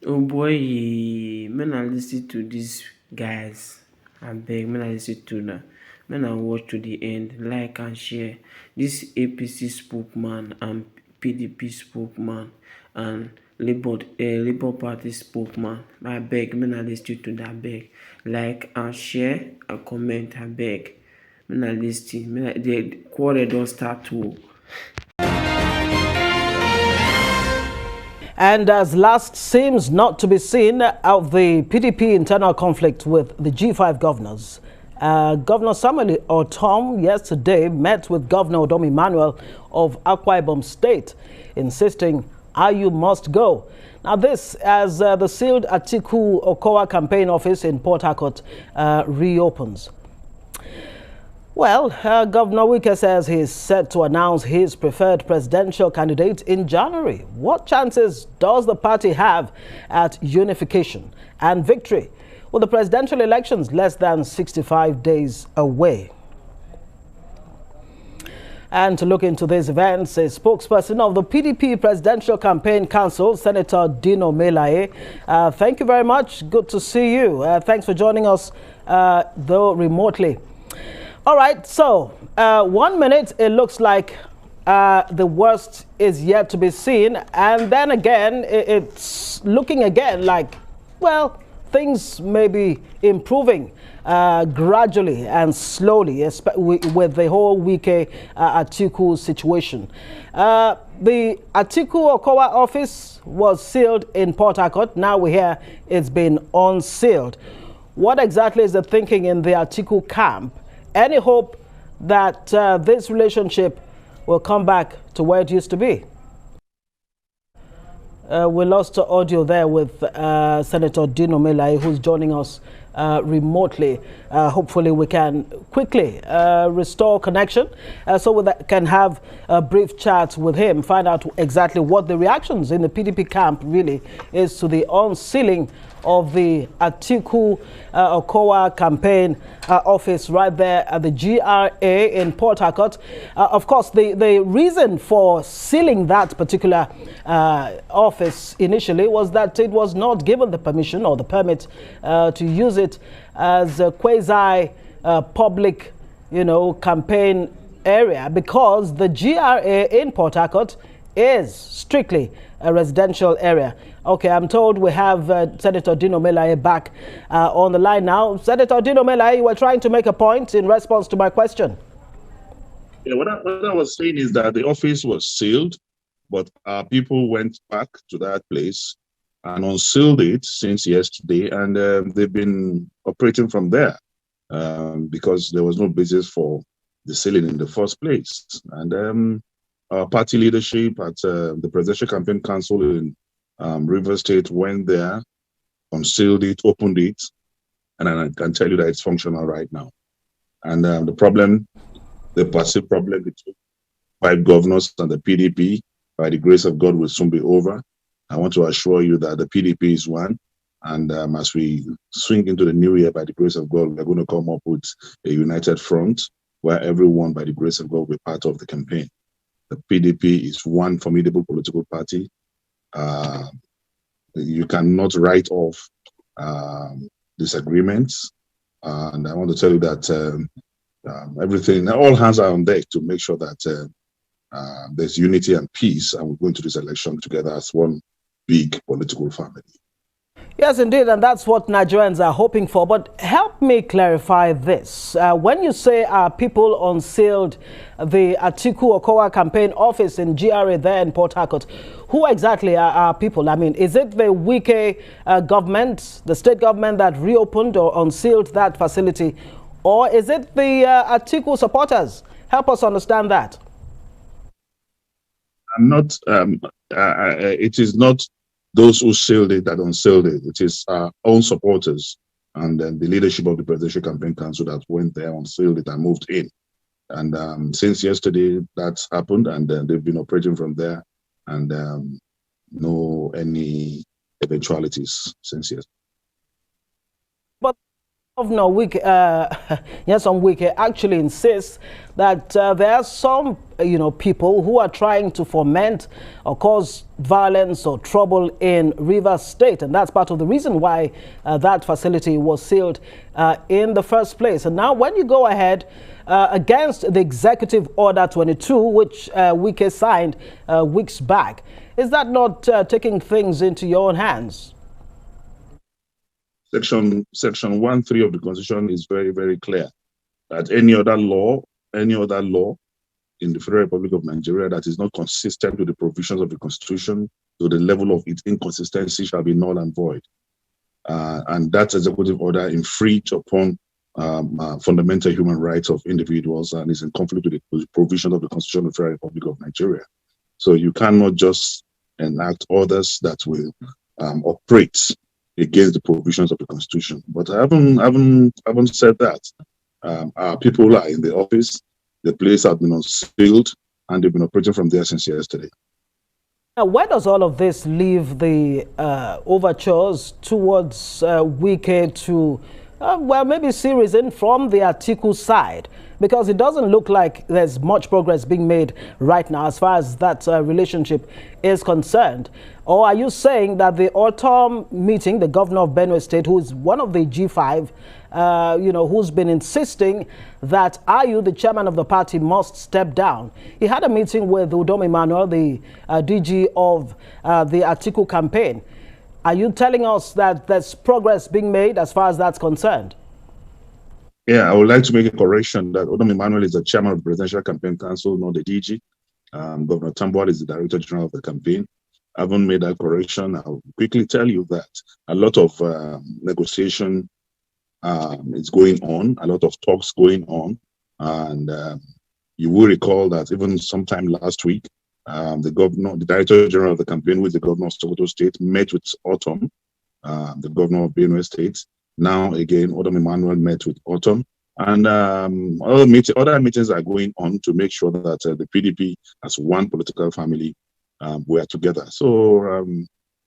Oh boy, when I listen to these guys, I beg, when I listen to them, when I watch to the end, like and share. This APC spokesman and PDP spokesman and Labour Party spokesman. I beg, when I listen to that, beg, like and share and comment. I beg, when I listen, when I, the quarrel don't start to. And as last seems not to be seen of the PDP internal conflict with the G5 governors, Governor Samuel Ortom yesterday met with Governor Odom Emmanuel of Akwa Ibom State, insisting IU must go. Now this as the sealed Atiku Okowa campaign office in Port Harcourt reopens. Well, Governor Wike says he's set to announce his preferred presidential candidate in January. What chances does the party have at unification and victory with the presidential elections less than 65 days away? And to look into these events, a spokesperson of the PDP Presidential Campaign Council, Senator Dino Melaye. Thank you very much. Good to see you. Thanks for joining us, though remotely. All right, so 1 minute, it looks like the worst is yet to be seen. And then again, it's looking again like, well, things may be improving gradually and slowly with the whole Wike Atiku situation. The Atiku Okowa office was sealed in Port Harcourt. Now we hear it's been unsealed. What exactly is the thinking in the Atiku camp? Any hope that this relationship will come back to where it used to be? We lost the audio there with Senator Dino Melaye, who's joining us remotely. Hopefully we can quickly restore connection so we can have a brief chat with him, find out exactly what the reactions in the PDP camp really is to the unsealing of the Atiku Okowa campaign office right there at the GRA in Port Harcourt. Of course, the reason for sealing that particular office initially was that it was not given the permission or the permit to use it as a quasi public, campaign area, because the GRA in Port Harcourt is strictly a residential area. Okay, I'm told we have Senator Dino Melaye back on the line now. Senator Dino Melaye, you were trying to make a point in response to my question. Yeah, what I was saying is that the office was sealed, but people went back to that place and unsealed it since yesterday, and they've been operating from there because there was no basis for the sealing in the first place. And our party leadership at the Presidential Campaign Council in Rivers State went there, unsealed it, opened it, and I can tell you that it's functional right now. And the perceived problem between 5 governors and the PDP, by the grace of God, will soon be over. I want to assure you that the PDP is one. And as we swing into the new year, by the grace of God, we're going to come up with a united front where everyone, by the grace of God, will be part of the campaign. The PDP is one formidable political party. You cannot write off disagreements. And I want to tell you that everything, all hands are on deck to make sure that there's unity and peace, and we're going to this election together as one big political family. Yes, indeed, and that's what Nigerians are hoping for. But help me clarify this. When you say people unsealed the Atiku Okowa campaign office in GRA there in Port Harcourt, who exactly are people? I mean, is it the Wike government, the state government that reopened or unsealed that facility? Or is it the Atiku supporters? Help us understand that. It is not those who sealed it that unsealed it. It is our own supporters and then the leadership of the Presidential Campaign Council that went there, unsealed it, and moved in. And since yesterday, that's happened, and they've been operating from there, and no any eventualities since yesterday. But Governor Wike, Nyesom Wike actually insists that there are some, people who are trying to foment or cause violence or trouble in Rivers State, and that's part of the reason why that facility was sealed in the first place. And now, when you go ahead against the Executive Order 22, which Wike signed weeks back, is that not taking things into your own hands? Section 1(3) of the Constitution is very, very clear that any other law in the Federal Republic of Nigeria that is not consistent with the provisions of the Constitution to the level of its inconsistency shall be null and void. And that executive order infringes upon fundamental human rights of individuals and is in conflict with the provisions of the Constitution of the Federal Republic of Nigeria. So you cannot just enact orders that will operate against the provisions of the Constitution. But I haven't said that. Our people are in the office. The place has been unsealed, and they've been operating from there since yesterday. Now, where does all of this leave the overtures towards Wike to, maybe see reason from the Atiku side? Because it doesn't look like there's much progress being made right now as far as that relationship is concerned. Or are you saying that the autumn meeting, the governor of Benue State, who is one of the G5, who's been insisting that Ayu, the chairman of the party, must step down? He had a meeting with Udom Emmanuel, the DG of the Atiku campaign. Are you telling us that there's progress being made as far as that's concerned? Yeah, I would like to make a correction that Udom Emmanuel is the chairman of the Presidential Campaign Council, not the DG. Governor Tambuwal is the Director General of the campaign. I haven't made that correction. I'll quickly tell you that a lot of negotiation is going on, a lot of talks going on. And you will recall that even sometime last week, the Director General of the campaign with the Governor of Sokoto State met with Autumn, the Governor of Benue State. Now, again, Udom Emmanuel met with Autumn. And other meetings are going on to make sure that the PDP, as one political family, we are together. So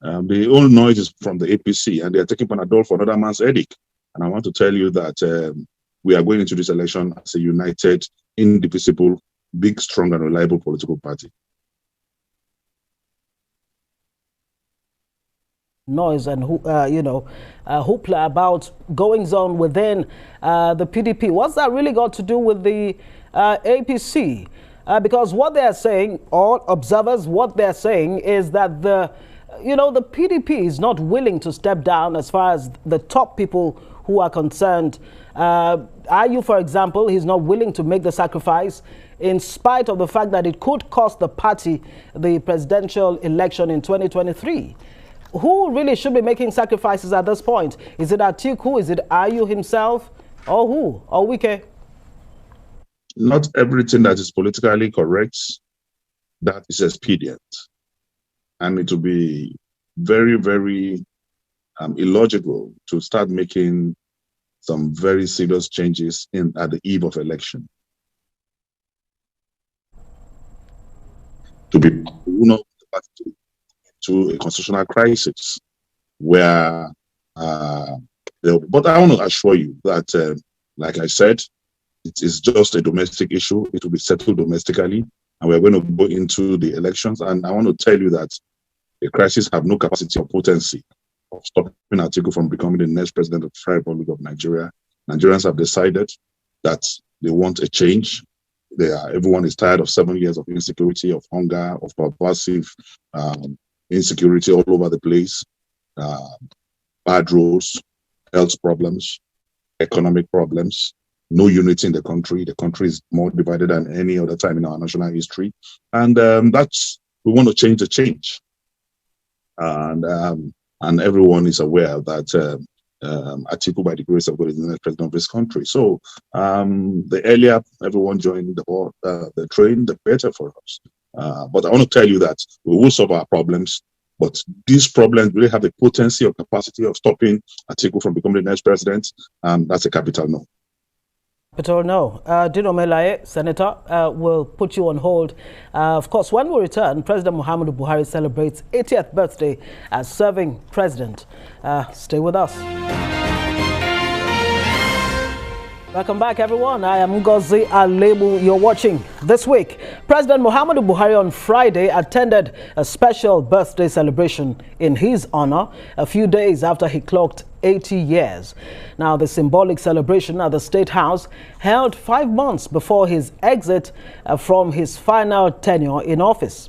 the old noise is from the APC, and they are taking Panadol for another man's headache. And I want to tell you that we are going into this election as a united, indivisible, big, strong, and reliable political party. Noise and hoopla about goings on within the PDP. What's that really got to do with the APC? Because what they're saying, all observers, what they're saying is that the PDP is not willing to step down as far as the top people who are concerned. Ayu, for example, he's not willing to make the sacrifice in spite of the fact that it could cost the party the presidential election in 2023. Who really should be making sacrifices at this point? Is it Atiku? Is it Ayu himself? Or who? Or Wike? Not everything that is politically correct, that is expedient. And it will be very, very illogical to start making some very serious changes at the eve of election. To be, to a constitutional crisis where, but I want to assure you that, like I said, it is just a domestic issue. It will be settled domestically, and we're going to go into the elections. And I want to tell you that the crisis have no capacity or potency of stopping Atiku from becoming the next president of the Federal Republic of Nigeria. Nigerians have decided that they want a change. Everyone is tired of 7 years of insecurity, of hunger, of pervasive insecurity all over the place, bad roads, health problems, economic problems, no unity in the country. The country is more divided than any other time in our national history. And we want to change the change. And everyone is aware that Atiku, by the grace of God, is the next president of this country. So the earlier everyone joined the train, the better for us. But I want to tell you that we will solve our problems, but these problems really have the potency or capacity of stopping Atiku from becoming the next president. That's a capital no. Capital no. Dino Melaye, Senator, will put you on hold. Of course, when we return, President Muhammadu Buhari celebrates 80th birthday as serving president. Stay with us. Welcome back, everyone. I am Ngozi Alebu. You're watching This Week. President Muhammadu Buhari on Friday attended a special birthday celebration in his honor a few days after he clocked 80 years. Now, the symbolic celebration at the State House held 5 months before his exit from his final tenure in office.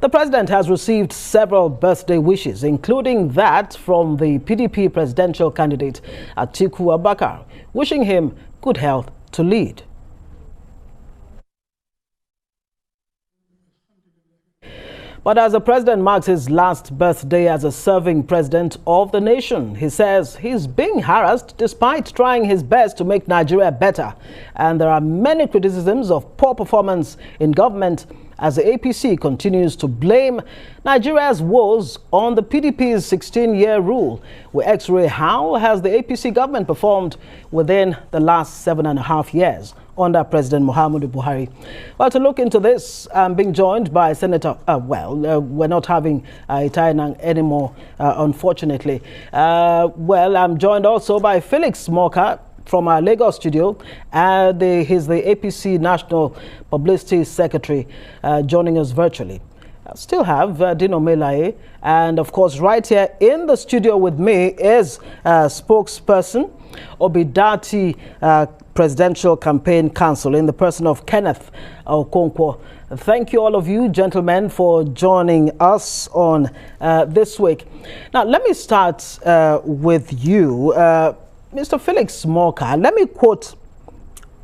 The president has received several birthday wishes, including that from the PDP presidential candidate Atiku Abubakar, wishing him good health to lead. But as the president marks his last birthday as a serving president of the nation, he says he's being harassed despite trying his best to make Nigeria better. And there are many criticisms of poor performance in government as the APC continues to blame Nigeria's woes on the PDP's 16-year rule. We X-ray how has the APC government performed within the last 7.5 years under President Muhammadu Buhari. Well, to look into this, I'm being joined by Senator, we're not having Itainan anymore, unfortunately. I'm joined also by Felix Moka from our Lagos studio. He's the APC National Publicity Secretary, joining us virtually. I still have Dino Melaye, and of course right here in the studio with me is spokesperson Obidati Presidential Campaign Council in the person of Kenneth Okonkwo. Thank you all of you gentlemen for joining us on This Week. Now let me start with you, Mr. Felix Moka. Let me quote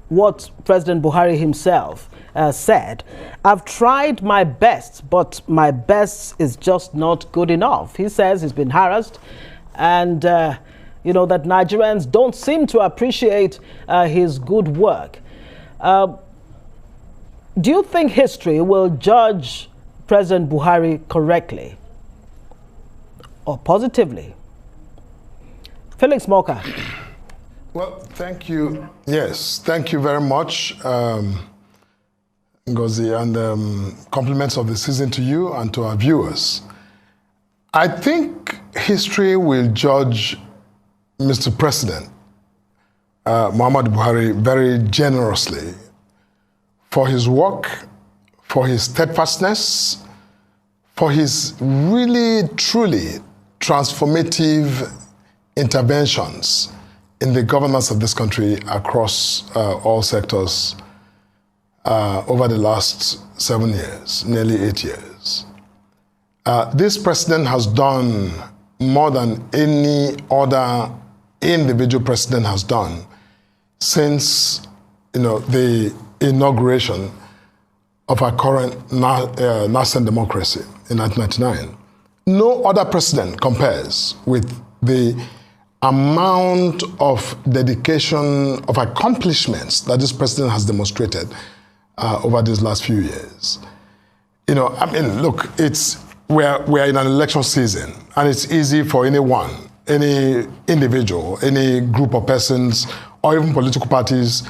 what President Buhari himself said. I've tried my best, but my best is just not good enough. He says he's been harassed and, you know, that Nigerians don't seem to appreciate his good work. Do you think history will judge President Buhari correctly or positively? Felix Moka. Well, thank you. Yes, thank you very much, Ngozi, and compliments of the season to you and to our viewers. I think history will judge Mr. President Muhammadu Buhari very generously for his work, for his steadfastness, for his really, truly transformative interventions in the governance of this country across all sectors over the last 7 years, nearly 8 years. This president has done more than any other individual president has done since, you know, the inauguration of our current nascent democracy in 1999. No other president compares with the amount of dedication, of accomplishments that this president has demonstrated over these last few years. You know, I mean, look, we're in an election season, and it's easy for anyone, any individual, any group of persons, or even political parties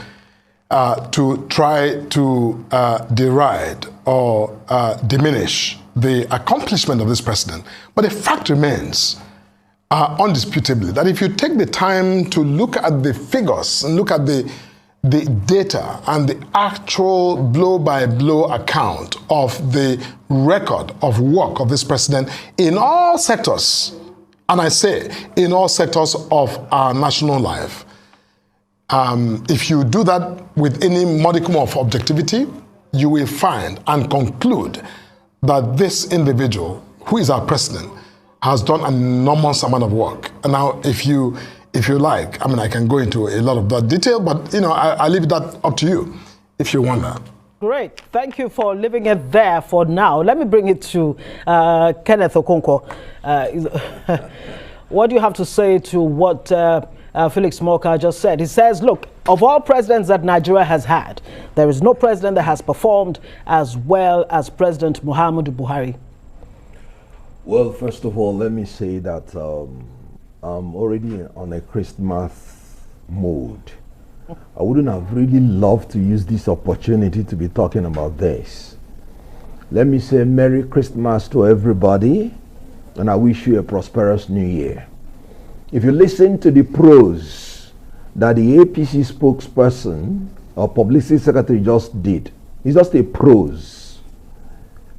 to try to deride or diminish the accomplishment of this president. But the fact remains, undisputably, that if you take the time to look at the figures and look at the data and the actual blow-by-blow account of the record of work of this president in all sectors, and I say in all sectors of our national life, if you do that with any modicum of objectivity, you will find and conclude that this individual, who is our president, has done an enormous amount of work. And now, if you like, I mean, I can go into a lot of that detail, but, you know, I leave that up to you if you want that. Great. Thank you for leaving it there for now. Let me bring it to Kenneth Okonkwo. What do you have to say to what Felix Moka just said? He says, look, of all presidents that Nigeria has had, there is no president that has performed as well as President Muhammadu Buhari. Well, first of all, let me say that I'm already on a Christmas mode. I wouldn't have really loved to use this opportunity to be talking about this. Let me say Merry Christmas to everybody, and I wish you a prosperous New Year. If you listen to the prose that the APC spokesperson or publicity secretary just did. It's just a prose.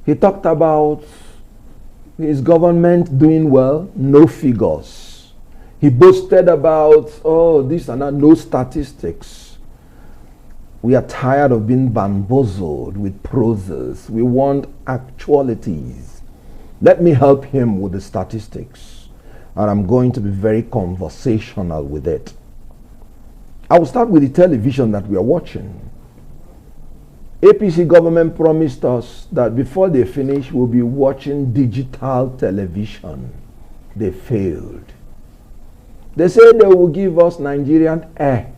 He talked about his government doing well, no figures. He boasted about, oh, this and that, no statistics. We are tired of being bamboozled with proses. We want actualities. Let me help him with the statistics. And I'm going to be very conversational with it. I will start with the television that we are watching. APC government promised us that before they finish, we'll be watching digital television. They failed. They said they will give us Nigerian Air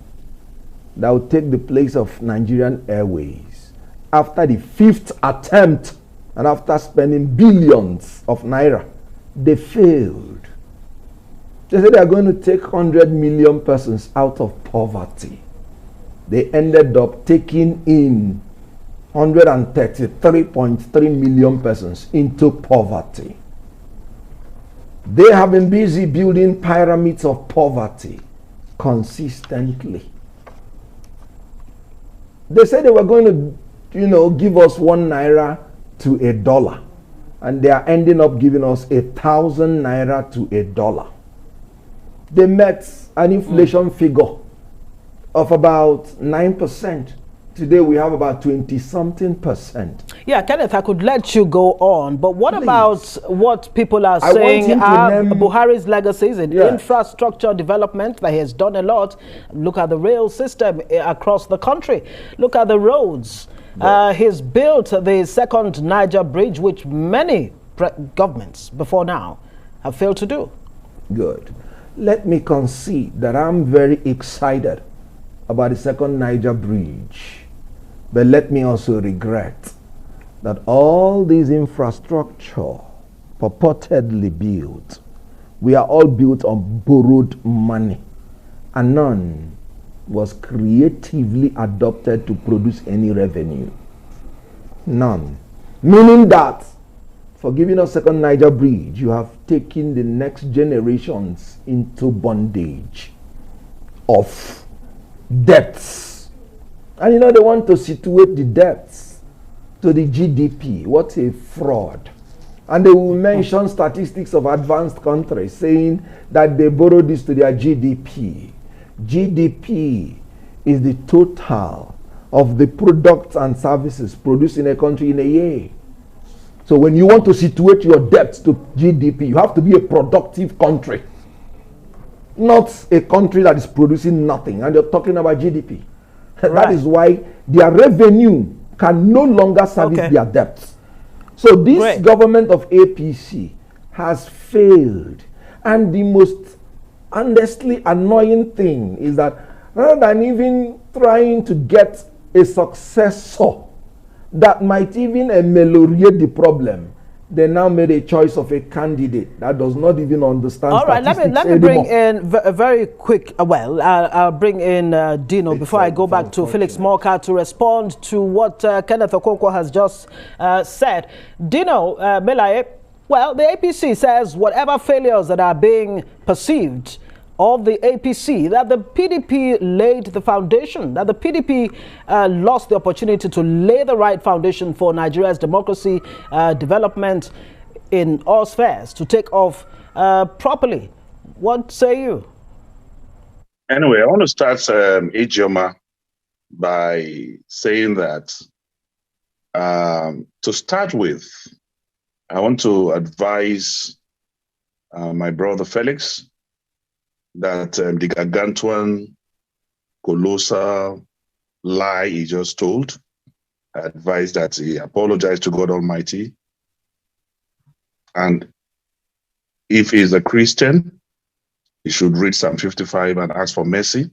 that will take the place of Nigerian Airways. After the 5th attempt and after spending billions of naira, they failed. They said they are going to take 100 million persons out of poverty. They ended up taking in 133.3 million persons into poverty. They have been busy building pyramids of poverty consistently. They said they were going to, give us 1 naira to $1, and they are ending up giving us 1,000 naira to $1. They met an inflation figure of about 9%. Today we have about 20-something%. Yeah, Kenneth, I could let you go on, but what about what people are saying are Buhari's legacies in infrastructure development, that he has done a lot. Look at the rail system across the country. Look at the roads. He's built the second Niger bridge, which many governments before now have failed to do. Good. Let me concede that I'm very excited about the second Niger bridge. But let me also regret that all these infrastructure purportedly built, we are all built on borrowed money, and none was creatively adopted to produce any revenue. None. Meaning that for giving us second Niger bridge, you have taken the next generations into bondage of debts. And they want to situate the debts to the GDP. What a fraud. And they will mention statistics of advanced countries saying that they borrow this to their GDP. GDP is the total of the products and services produced in a country in a year. So when you want to situate your debts to GDP, you have to be a productive country, not a country that is producing nothing. And you're talking about GDP. Right. That is why their revenue can no longer service their debts. So this government of APC has failed. And the most honestly annoying thing is that rather than even trying to get a successor that might even ameliorate the problem, they now made a choice of a candidate that does not even understand statistics. All right, let me bring in a very quick, I'll bring in Dino before I go back to Felix Morka to respond to what Kenneth Okonkwo has just said. Dino, Melaye, well, the APC says whatever failures that are being perceived of the APC, that the PDP laid the foundation, that the PDP lost the opportunity to lay the right foundation for Nigeria's democracy development in all spheres to take off properly. What say you? Anyway, I want to start Ijoma by saying that to start with, I want to advise my brother Felix that the gargantuan, colossal lie he just told, I advise that he apologize to God Almighty. And if he's a Christian, he should read Psalm 55 and ask for mercy.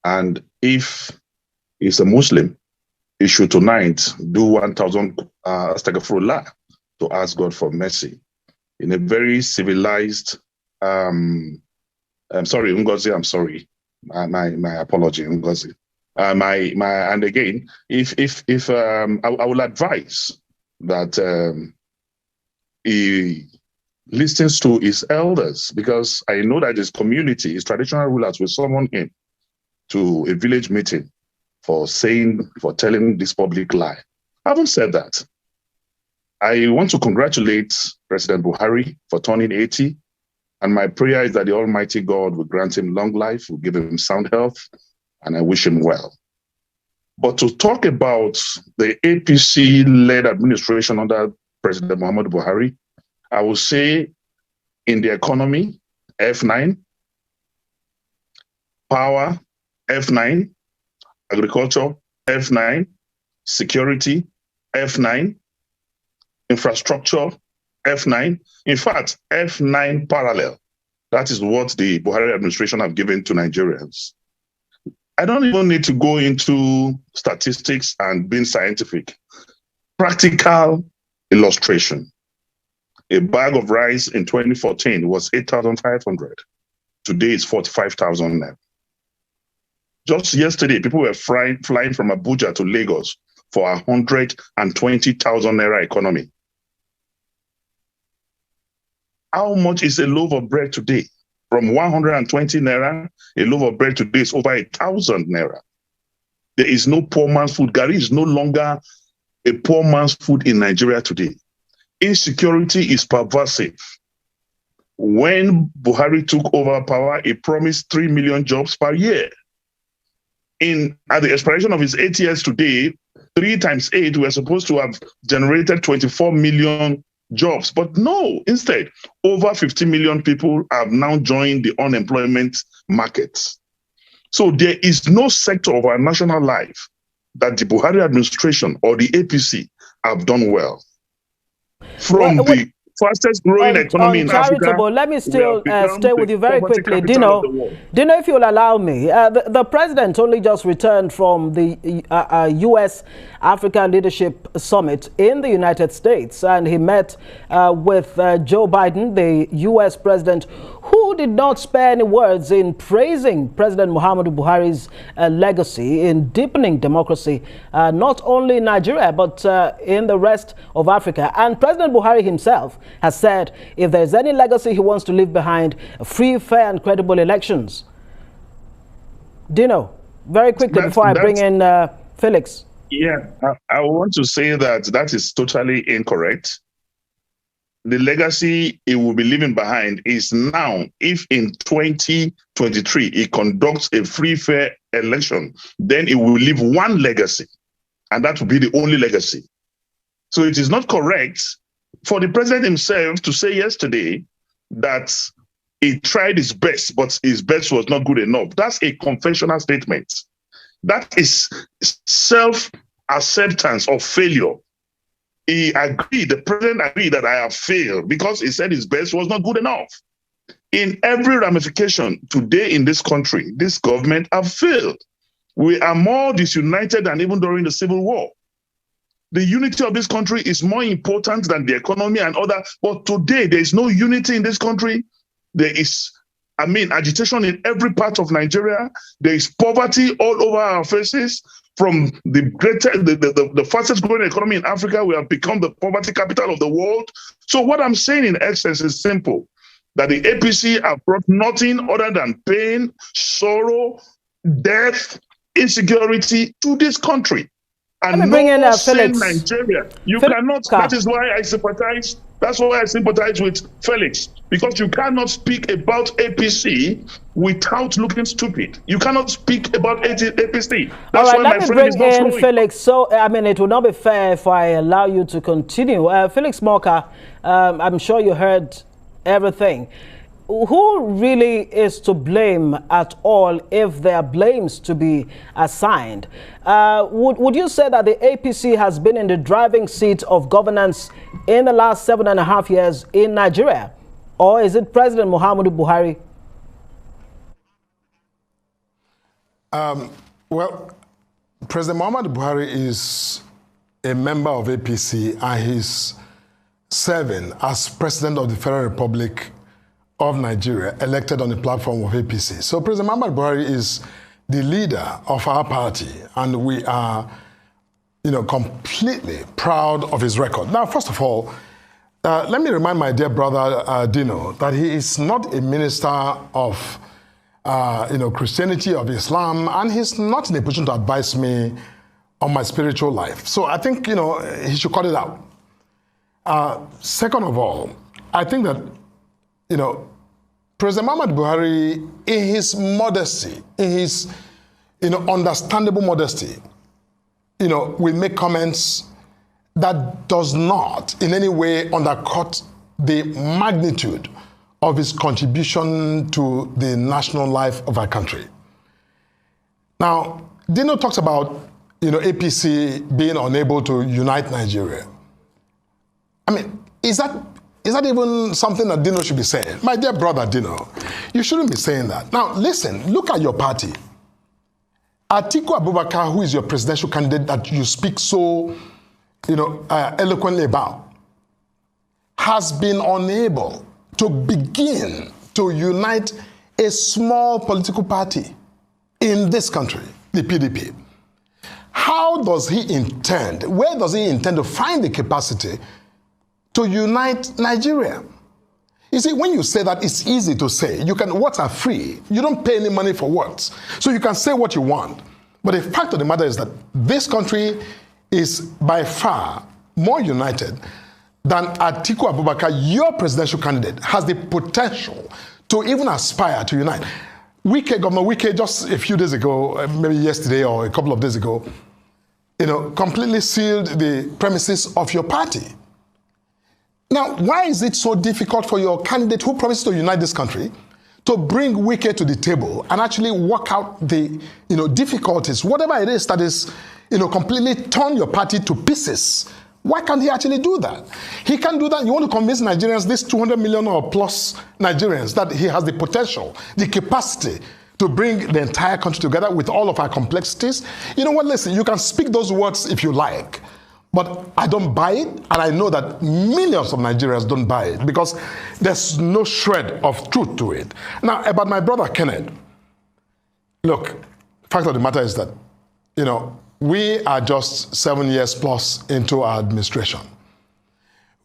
And if he's a Muslim, he should tonight do 1,000 astaghfirullah to ask God for mercy in a very civilized I'm sorry, Ngozi. I'm sorry. My apology, Ngozi. And again, if I will advise that he listens to his elders, because I know that his community, his traditional rulers will summon him to a village meeting for telling this public lie. Having said that, I want to congratulate President Buhari for turning 80. And my prayer is that the Almighty God will grant him long life, will give him sound health, and I wish him well. But to talk about the APC-led administration under President Muhammadu Buhari, I will say in the economy, F9, power, F9, agriculture, F9, security, F9, infrastructure, F9. In fact, F9 parallel. That is what the Buhari administration have given to Nigerians. I don't even need to go into statistics and being scientific. Practical illustration. A bag of rice in 2014 was 8,500. Today it's 45,000 naira. Just yesterday, people were flying from Abuja to Lagos for 120,000 naira economy. How much is a loaf of bread today? From 120 naira, a loaf of bread today is over 1,000 naira. There is no poor man's food. Garri is no longer a poor man's food in Nigeria today. Insecurity is pervasive. When Buhari took over power, he promised 3 million jobs per year. At the expiration of his 8 years today, 3 times 8, we're supposed to have generated 24 million jobs. But no, instead, over 50 million people have now joined the unemployment market. So there is no sector of our national life that the Buhari administration or the APC have done well. From the fastest growing economy in Africa. Let me still stay with you very quickly. Dino, if you'll allow me, the president only just returned from the U.S. Africa Leadership Summit in the United States, and he met with Joe Biden, the U.S. president, who did not spare any words in praising President Muhammadu Buhari's legacy in deepening democracy, not only in Nigeria, but in the rest of Africa. And President Buhari himself has said if there's any legacy he wants to leave behind, free, fair, and credible elections. Dino, very quickly before I bring in Felix. Yeah, I want to say that is totally incorrect. The legacy he will be leaving behind is now, if in 2023 he conducts a free, fair election, then he will leave one legacy, and that will be the only legacy. So it is not correct for the president himself to say yesterday that he tried his best, but his best was not good enough. That's a confessional statement. That is self-acceptance of failure. He agreed, the president agreed that I have failed because he said his best was not good enough. In every ramification today in this country, this government have failed. We are more disunited than even during the Civil War. The unity of this country is more important than the economy and other. But today, there is no unity in this country. There is, agitation in every part of Nigeria. There is poverty all over our faces. From the fastest growing economy in Africa, we have become the poverty capital of the world. So what I'm saying in essence is simple, that the APC have brought nothing other than pain, sorrow, death, insecurity to this country. And let me bring in Felix. Nigeria. You cannot. That is why I sympathize. That's why I sympathize with Felix, because you cannot speak about APC without looking stupid. You cannot speak about APC. That's all right, let me bring in Felix. So, it would not be fair if I allow you to continue. Felix Moka, I'm sure you heard everything. Who really is to blame at all if there are blames to be assigned? Would you say that the APC has been in the driving seat of governance in the last 7.5 years in Nigeria? Or is it President Muhammadu Buhari? Well, President Muhammadu Buhari is a member of APC and he's serving as President of the Federal Republic of Nigeria, elected on the platform of APC. So President Muhammadu Buhari is the leader of our party, and we are, completely proud of his record. Now, first of all, let me remind my dear brother Dino that he is not a minister of Christianity, of Islam, and he's not in a position to advise me on my spiritual life. So I think, he should cut it out. Second of all, I think that, President Muhammad Buhari, in his modesty, in his, understandable modesty, will make comments that does not in any way undercut the magnitude of his contribution to the national life of our country. Now, Dino talks about, APC being unable to unite Nigeria. I mean, is that even something that Dino should be saying? My dear brother Dino, you shouldn't be saying that. Now, listen, look at your party. Atiku Abubakar, who is your presidential candidate that you speak so, eloquently about, has been unable to begin to unite a small political party in this country, the PDP. How does he intend, where does he intend to find the capacity to unite Nigeria? You see, when you say that, it's easy to say. Words are free. You don't pay any money for words. So you can say what you want. But the fact of the matter is that this country is by far more united than Atiku Abubakar, your presidential candidate, has the potential to even aspire to unite. Governor Wike, just a few days ago, maybe yesterday or a couple of days ago, completely sealed the premises of your party. Now, why is it so difficult for your candidate who promises to unite this country to bring Wike to the table and actually work out the, difficulties, whatever it is that is, completely turn your party to pieces? Why can't he actually do that? He can't do that. You want to convince Nigerians, these 200 million or plus Nigerians, that he has the potential, the capacity to bring the entire country together with all of our complexities. You know what, listen, you can speak those words if you like, but I don't buy it, and I know that millions of Nigerians don't buy it because there's no shred of truth to it. Now, about my brother Kenneth, look, the fact of the matter is that, we are just 7 years plus into our administration.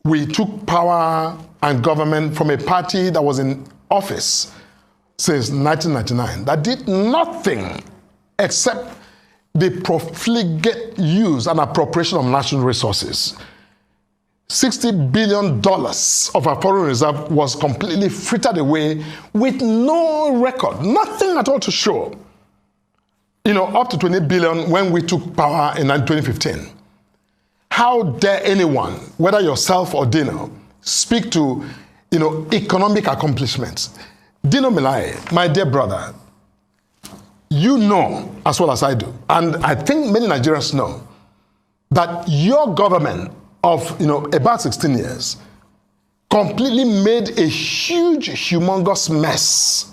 We took power and government from a party that was in office since 1999 that did nothing except the profligate use and appropriation of national resources. $60 billion of our foreign reserve was completely frittered away with no record, nothing at all to show. Up to 20 billion when we took power in 2015. How dare anyone, whether yourself or Dino, speak to, economic accomplishments? Dino Melaye, my dear brother, you know as well as I do, and I think many Nigerians know, that your government of, about 16 years completely made a huge, humongous mess.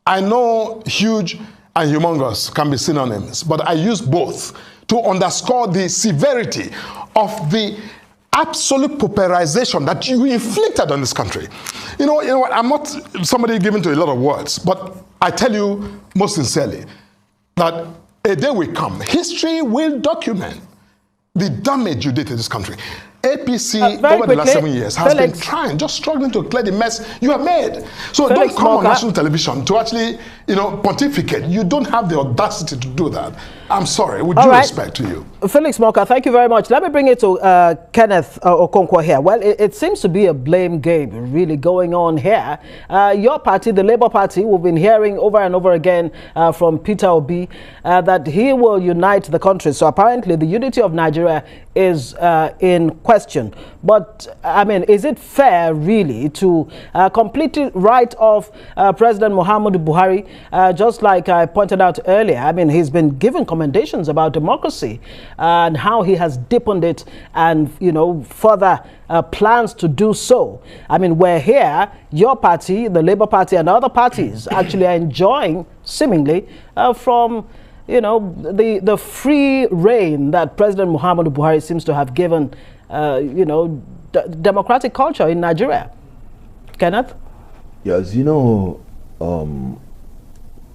I know huge and humongous can be synonyms, but I use both to underscore the severity of the absolute pauperization that you inflicted on this country. You know what, I'm not somebody given to a lot of words, but I tell you most sincerely that a day will come, history will document the damage you did to this country. APC over the last 7 years has been trying, just struggling to clear the mess you have made. So don't come on national television to actually, pontificate. You don't have the audacity to do that. I'm sorry, with due respect to you. Felix Moka, thank you very much. Let me bring it to Kenneth Okonkwo here. Well, it seems to be a blame game really going on here. Your party, the Labour Party, we've been hearing over and over again from Peter Obi that he will unite the country. So apparently the unity of Nigeria is in question. But, I mean, is it fair really to completely write off President Muhammadu Buhari, just like I pointed out earlier? I mean, he's been given commendations about democracy and how he has deepened it and, further plans to do so. I mean, we're here, your party, the Labour Party and other parties actually are enjoying, seemingly, from, the free reign that President Muhammadu Buhari seems to have given, democratic culture in Nigeria. Kenneth? Yes,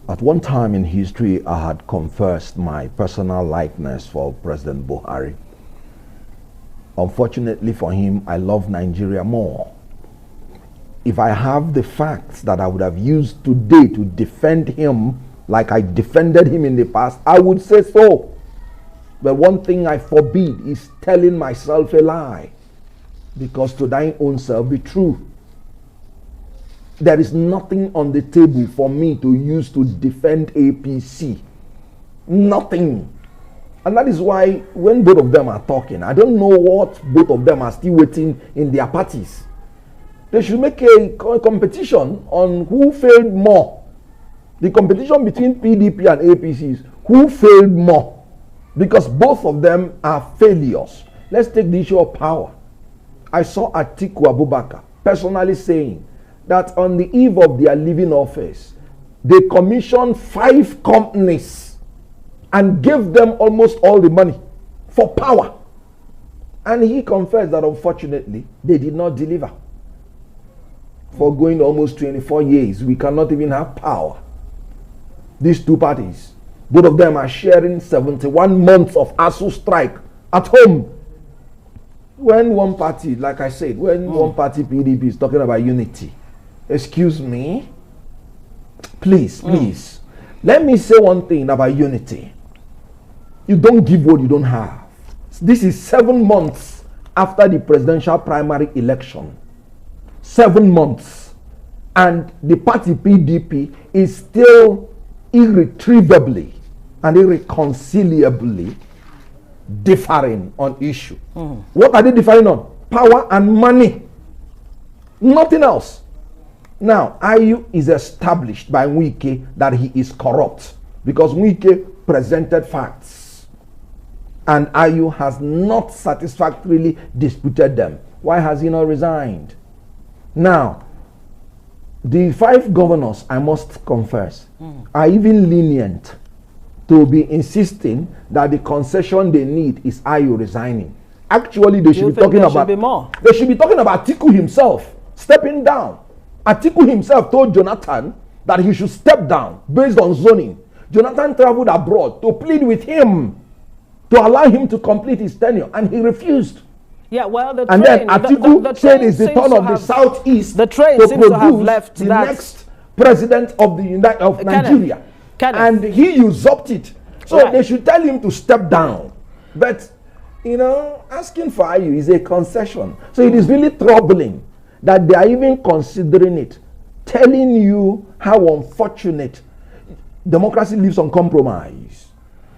at one time in history, I had confessed my personal likeness for President Buhari. Unfortunately for him, I love Nigeria more. If I have the facts that I would have used today to defend him like I defended him in the past, I would say so. But one thing I forbid is telling myself a lie, because to thine own self be true. There is nothing on the table for me to use to defend APC. Nothing. And that is why when both of them are talking, I don't know what both of them are still waiting in their parties. They should make a competition on who failed more. The competition between PDP and APC is who failed more, because both of them are failures. Let's take the issue of power. I saw Atiku Abubakar personally saying that on the eve of their leaving office, they commissioned 5 companies and gave them almost all the money for power. And he confessed that unfortunately, they did not deliver. For going almost 24 years, we cannot even have power. These two parties, both of them are sharing 71 months of ASU strike at home. When one party, like I said, when one party PDP is talking about unity, excuse me, please, let me say one thing about unity. You don't give what you don't have. This is 7 months after the presidential primary election. 7 months. And the party PDP is still irretrievably and irreconcilably differing on issue. What are they differing on? Power and money. Nothing else. Now, Ayu is established by Wike that he is corrupt because Wike presented facts and Ayu has not satisfactorily disputed them. Why has he not resigned? Now, the 5 governors, I must confess, are even lenient to be insisting that the concession they need is Ayu resigning. Actually, they should be talking about more. They should be talking about Atiku himself stepping down. Atiku himself told Jonathan that he should step down based on zoning. Jonathan traveled abroad to plead with him to allow him to complete his tenure, and he refused. Yeah, well, then Atiku said it's the turn of the Southeast to produce the next president of Nigeria. And he usurped it. So they should tell him to step down. But, asking for Ayu is a concession. So it is really troubling that they are even considering it, telling you how unfortunate democracy lives on compromise.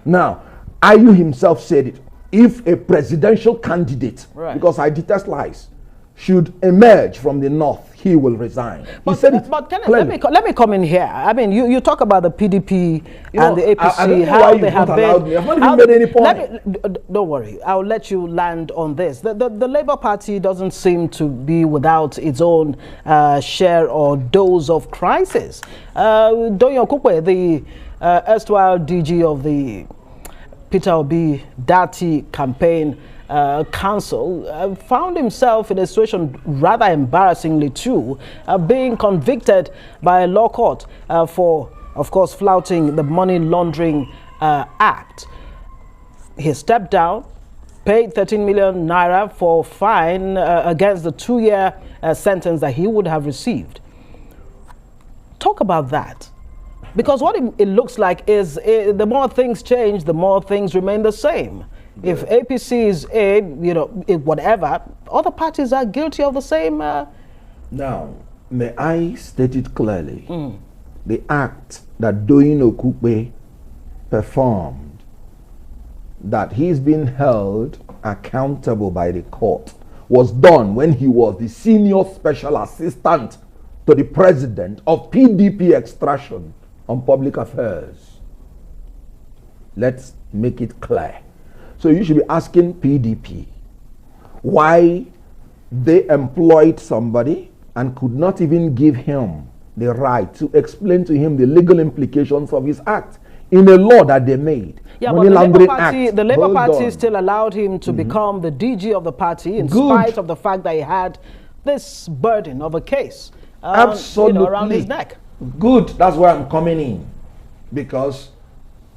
Now, Ayu himself said it. If a presidential candidate, because I detest lies, should emerge from the north, he will resign. He said it. But let me come in here. I mean, you talk about the PDP and the APC. I don't know how they have been. I've not even made any point. Don't worry. I'll let you land on this. The Labour Party doesn't seem to be without its own share or dose of crisis. Donyo Kukwe, the erstwhile DG of the Peter Obi Dati campaign council, found himself in a situation rather embarrassingly too, being convicted by a law court for, of course, flouting the Money Laundering Act. He stepped down, paid 13 million naira for fine against the 2-year sentence that he would have received. Talk about that. Because what it looks like is the more things change, the more things remain the same. Yeah. If APC is whatever, other parties are guilty of the same. Now, may I state it clearly? The act that Doyin Okupe performed, that he's been held accountable by the court, was done when he was the senior special assistant to the president of PDP extraction on public affairs. Let's make it clear. So you should be asking PDP why they employed somebody and could not even give him the right to explain to him the legal implications of his act in a law that they made. Yeah, but the Labour Party still allowed him to become the DG of the party in spite of the fact that he had this burden of a case around his neck. Good, that's where I'm coming in. Because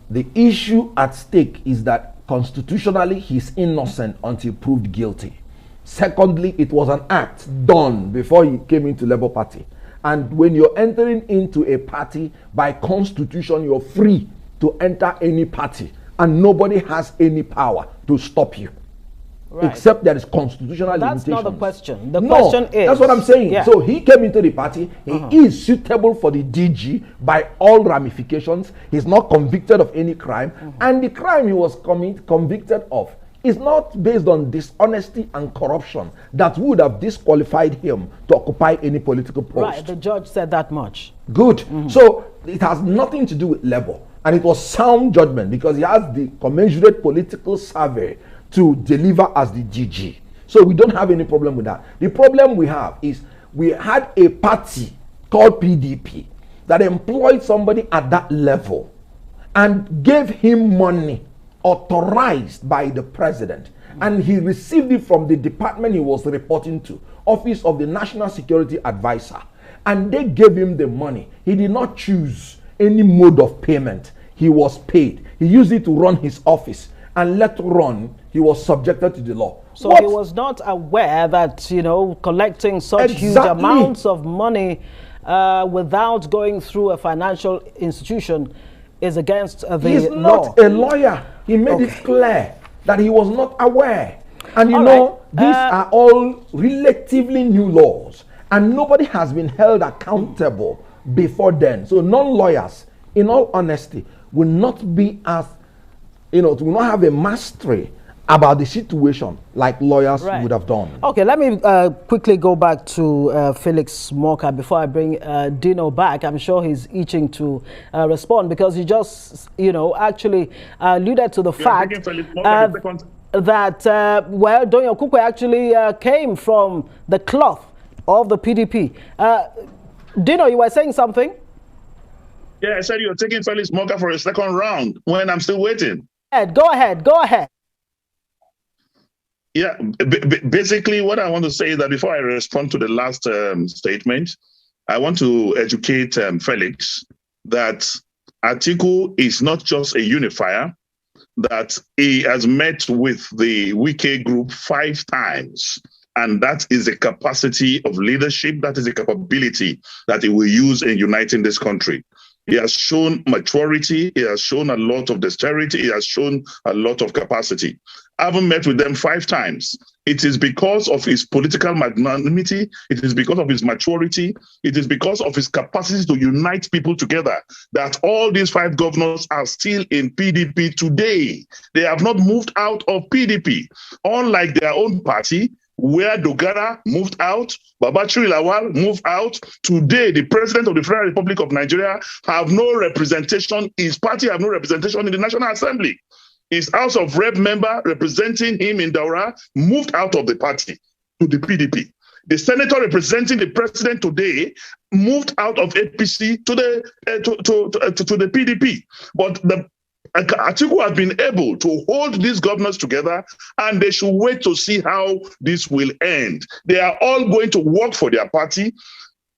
the issue at stake is that constitutionally he's innocent until proved guilty. Secondly, it was an act done before he came into Labour Party. And when you're entering into a party, by constitution, you're free to enter any party, and nobody has any power to stop you. Right. Except there is constitutional limitations. That's not the question. The question is... That's what I'm saying. Yeah. So he came into the party. He is suitable for the DG by all ramifications. He's not convicted of any crime. And the crime he was convicted of is not based on dishonesty and corruption that would have disqualified him to occupy any political post. Right, the judge said that much. Good. So it has nothing to do with Labour. And it was sound judgment because he has the commensurate political survey to deliver as the DG. So we don't have any problem with that. The problem we have is we had a party called PDP that employed somebody at that level and gave him money authorized by the president, and he received it from the department he was reporting to, Office of the National Security Advisor, and they gave him the money. He did not choose any mode of payment. He was paid. He used it to run his office, and let run, he was subjected to the law. So he was not aware that, you know, collecting such huge amounts of money without going through a financial institution is against the law. He's not a lawyer. He made it clear that he was not aware. And you know, these are all relatively new laws, and nobody has been held accountable before then. So non-lawyers, in all honesty, will not be as, you know, will not have a mastery about the situation like lawyers would have done. Okay, let me quickly go back to Felix Morka before I bring Dino back. I'm sure he's itching to respond because he just, you know, actually alluded to the fact that, well, Donyo Kukwe actually came from the cloth of the PDP. Dino, you were saying something? Yeah, I said you're taking Felix Morka for a second round when I'm still waiting. Go ahead, go ahead. Yeah, basically what I want to say is that before I respond to the last statement, I want to educate Felix that Atiku is not just a unifier, that he has met with the Wike group 5 times. And that is a capacity of leadership, that is a capability that he will use in uniting this country. He has shown maturity, he has shown a lot of dexterity, he has shown a lot of capacity. I haven't met with them 5 times. It is because of his political magnanimity, it is because of his maturity, it is because of his capacity to unite people together that all these 5 governors are still in PDP today. They have not moved out of PDP. Unlike their own party, where Dogara moved out, Babachir Lawal moved out. Today, the president of the Federal Republic of Nigeria have no representation, his party have no representation in the National Assembly. His House of Rep member representing him in Daura moved out of the party to the PDP. The senator representing the president today moved out of APC to the PDP. But the Atiku has been able to hold these governors together, and they should wait to see how this will end. They are all going to work for their party.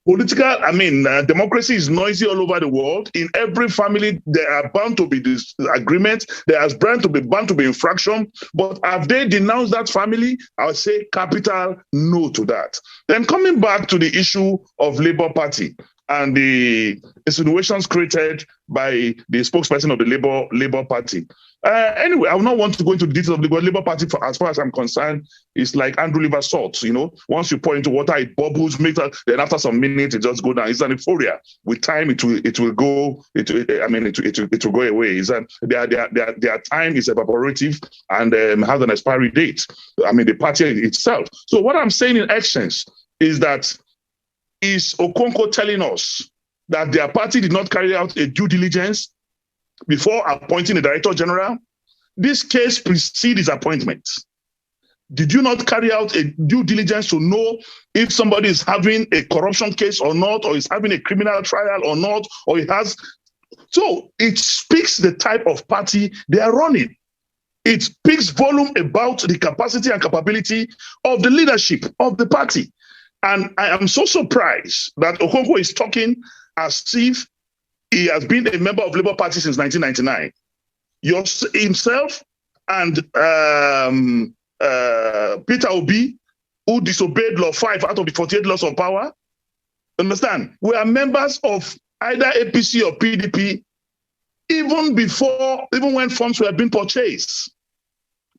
Democracy is noisy all over the world. In every family, there are bound to be disagreements. There are bound to be infraction. But have they denounced that family? I would say capital no to that. Then coming back to the issue of Labour Party and the insinuations created by the spokesperson of the Labour Party. Anyway, I will not want to go into the details of the Labour Party. As far as I'm concerned, it's like Andrew Liver salt. You know, once you pour into water, it bubbles, then after some minutes, it just goes down. It's an euphoria. With time, it will go. It will go away. Their time is evaporative and has an expiry date. The party itself. So what I'm saying in essence is that is Okonkwo telling us that their party did not carry out a due diligence before appointing a director general? This case precedes his appointment. Did you not carry out a due diligence to know if somebody is having a corruption case or not, or is having a criminal trial or not, or it has? So it speaks the type of party they are running. It speaks volume about the capacity and capability of the leadership of the party. And I am so surprised that Okonkwo is talking as if he has been a member of Labour Party since 1999. Himself and Peter Obi, who disobeyed Law 5 out of the 48 laws of power. Understand? We are members of either APC or PDP even when funds were being purchased.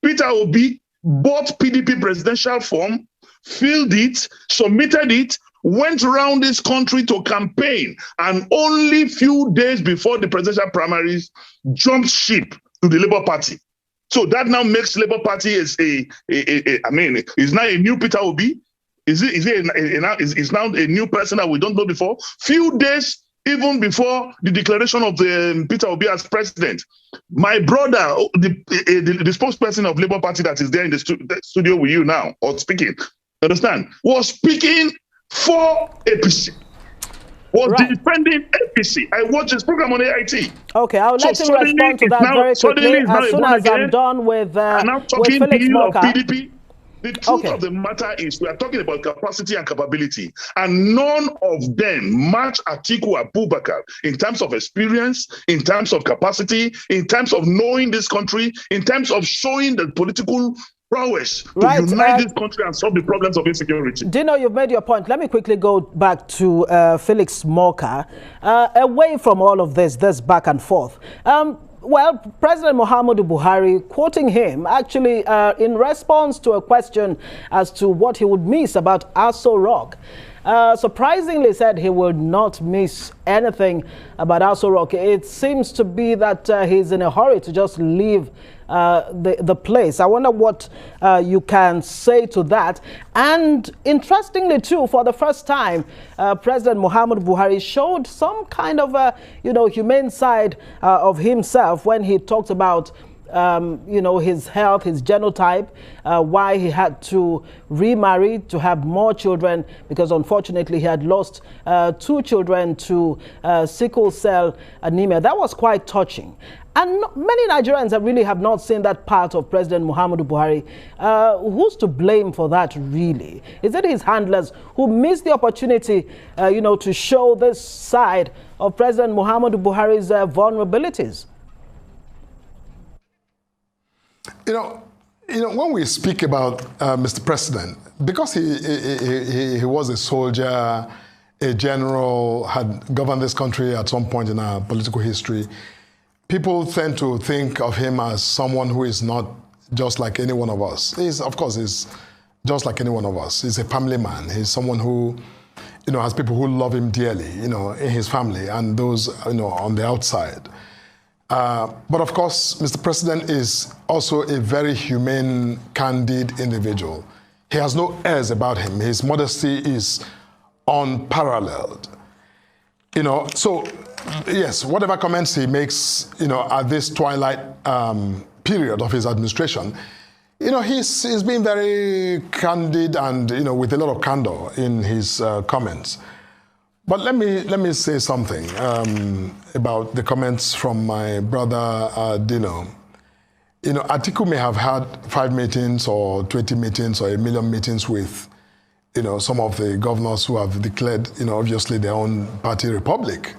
Peter Obi bought PDP presidential form, filled it, submitted it, went around this country to campaign, and only few days before the presidential primaries, jumped ship to the Labour Party. So that now makes Labour Party is now a new Peter Obi. Is now a new person that we don't know before? Few days even before the declaration of the Peter Obi as president, my brother, the spokesperson of Labour Party that is there in the studio with you now, or speaking, understand, was speaking for APC, was defending APC. I watched his program on AIT. Okay, I'll let him respond to that very quickly. As soon as I'm done with Felix Morka. PDP. The truth of the matter is we are talking about capacity and capability, and none of them match Atiku Abubakar in terms of experience, in terms of capacity, in terms of knowing this country, in terms of showing the political prowess to unite this country and solve the problems of insecurity. Dino, you've made your point. Let me quickly go back to Felix Morka. Away from all of this back and forth. Well, President Muhammadu Buhari, quoting him, actually in response to a question as to what he would miss about Aso Rock, surprisingly said he would not miss anything about Aso Rock. It seems to be that he's in a hurry to just leave the place. I wonder what you can say to that. And interestingly too, for the first time, President Muhammadu Buhari showed some kind of humane side of himself when he talked about his health, his genotype, why he had to remarry to have more children, because unfortunately he had lost 2 children to sickle cell anemia. That was quite touching. And many Nigerians have not seen that part of President Muhammadu Buhari. Who's to blame for that, really? Is it his handlers who missed the opportunity, to show this side of President Muhammadu Buhari's vulnerabilities? When we speak about Mr. President, because he was a soldier, a general, had governed this country at some point in our political history, people tend to think of him as someone who is not just like any one of us. He's just like any one of us. He's a family man. He's someone who, has people who love him dearly, in his family and those, on the outside. But of course, Mr. President is also a very humane, candid individual. He has no airs about him. His modesty is unparalleled. So yes, whatever comments he makes, at this twilight period of his administration, he's been very candid and, with a lot of candor in his comments. But let me say something about the comments from my brother Dino. Atiku may have had 5 meetings or 20 meetings or 1 million meetings with, some of the governors who have declared, obviously their own party republic.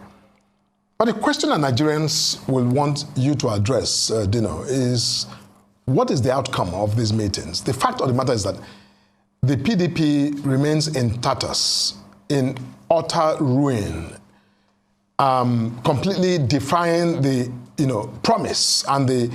But the question that Nigerians will want you to address, Dino, is what is the outcome of these meetings? The fact of the matter is that the PDP remains in tatters, in utter ruin, completely defying the promise and the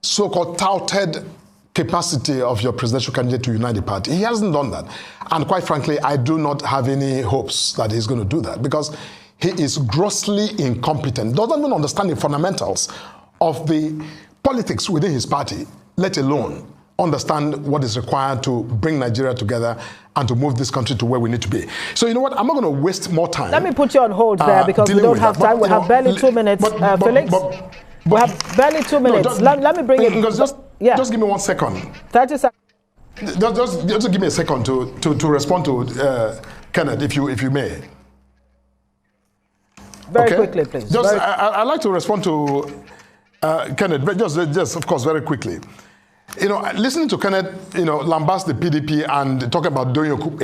so-called touted capacity of your presidential candidate to unite the party. He hasn't done that. And quite frankly, I do not have any hopes that he's going to do that, because he is grossly incompetent, doesn't even understand the fundamentals of the politics within his party, let alone understand what is required to bring Nigeria together and to move this country to where we need to be. So you know what, I'm not going to waste more time. Let me put you on hold there, because we don't have time. We have barely 2 minutes, Felix. We have barely 2 minutes. No, let me bring it. Just give me 1 second. 30 seconds. Just give me a second to respond to Kenneth, if you may. Very quickly, please. I'd like to respond to Kenneth, but just of course, very quickly. Listening to Kenneth, lambast the PDP and talk about doing your coup.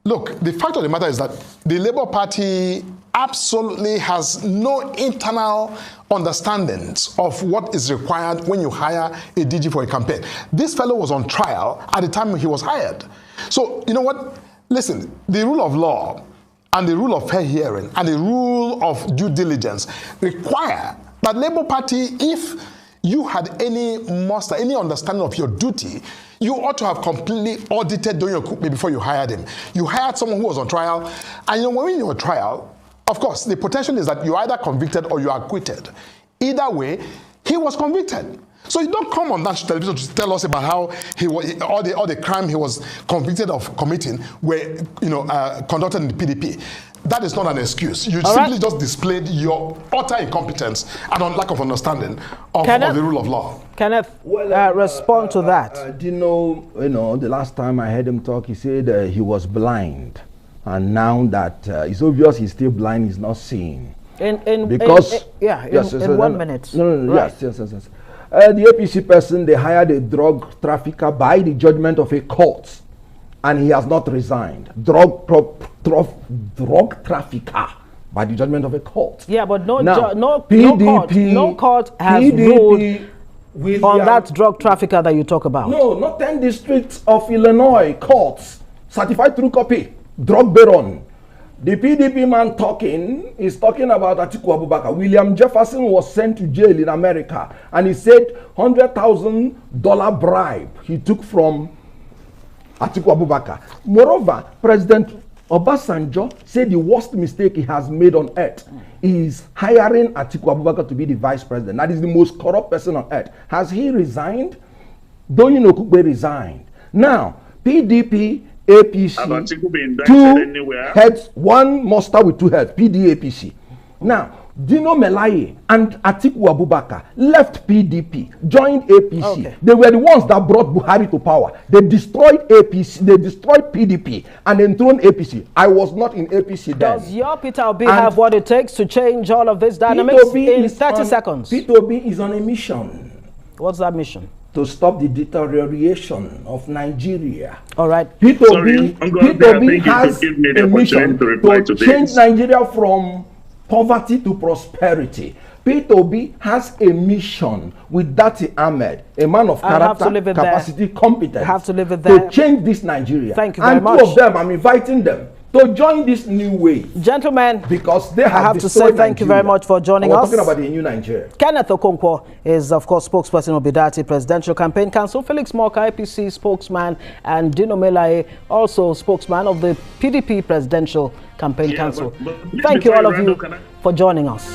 Look, the fact of the matter is that the Labour Party absolutely has no internal understandings of what is required when you hire a DG for a campaign. This fellow was on trial at the time he was hired. So, you know what? Listen, the rule of law and the rule of fair hearing and the rule of due diligence require that Labour Party, if you had any muster, any understanding of your duty, you ought to have completely audited Donyo Kukpe before you hired him. You hired someone who was on trial, and you know, when you're on trial, of course, the potential is that you're either convicted or you are acquitted. Either way, he was convicted. So you don't come on national television to tell us about how he was, all the crime he was convicted of committing were, conducted in the PDP. That is not an excuse. You simply just displayed your utter incompetence and lack of understanding of the rule of law. Kenneth, respond to that. Do you know, the last time I heard him talk, he said he was blind. And now that it's obvious he's still blind, he's not seeing. In 1 minute. No, right. yes. The APC person, they hired a drug trafficker by the judgment of a court, and he has not resigned. Drug trafficker by the judgment of a court. Yeah, but no PDP, court has ruled on that drug trafficker that you talk about. No, not 10 districts of Illinois courts, certified true copy, drug baron. The PDP man talking is talking about Atiku Abubakar. William Jefferson was sent to jail in America, and he said $100,000 bribe he took from Atiku Abubakar. Moreover, President Obasanjo said the worst mistake he has made on earth is hiring Atiku Abubakar to be the vice president. That is the most corrupt person on earth. Has he resigned? Donyin Okugbe resigned. Now, PDP, APC, two heads, one monster with two heads, PDAPC. Now, Dino Melaye and Atiku Abubakar left PDP, joined APC. Okay. They were the ones that brought Buhari to power. They destroyed APC, they destroyed PDP and enthroned APC. I was not in APC then. Does your Peter Obi have what it takes to change all of this dynamics in 30 seconds? Peter Obi is on a mission. What's that mission? To stop the deterioration of Nigeria. All right. Peter Obi has a mission to change Nigeria from poverty to prosperity. Peter Obi has a mission with Dati Ahmed, a man of character, capacity, competence, have to live it there. To change this Nigeria. Thank you very much. And two of them, I'm inviting them to join this new way. Gentlemen, because they have to say thank you very much for joining us. We're talking about the new Nigeria. Kenneth Okonkwo is, of course, spokesperson of Bidati Presidential Campaign Council. Felix Morka, IPC spokesman, and Dino Melaye, also spokesman of the PDP Presidential Campaign Council. Thank you, all of you, for joining us.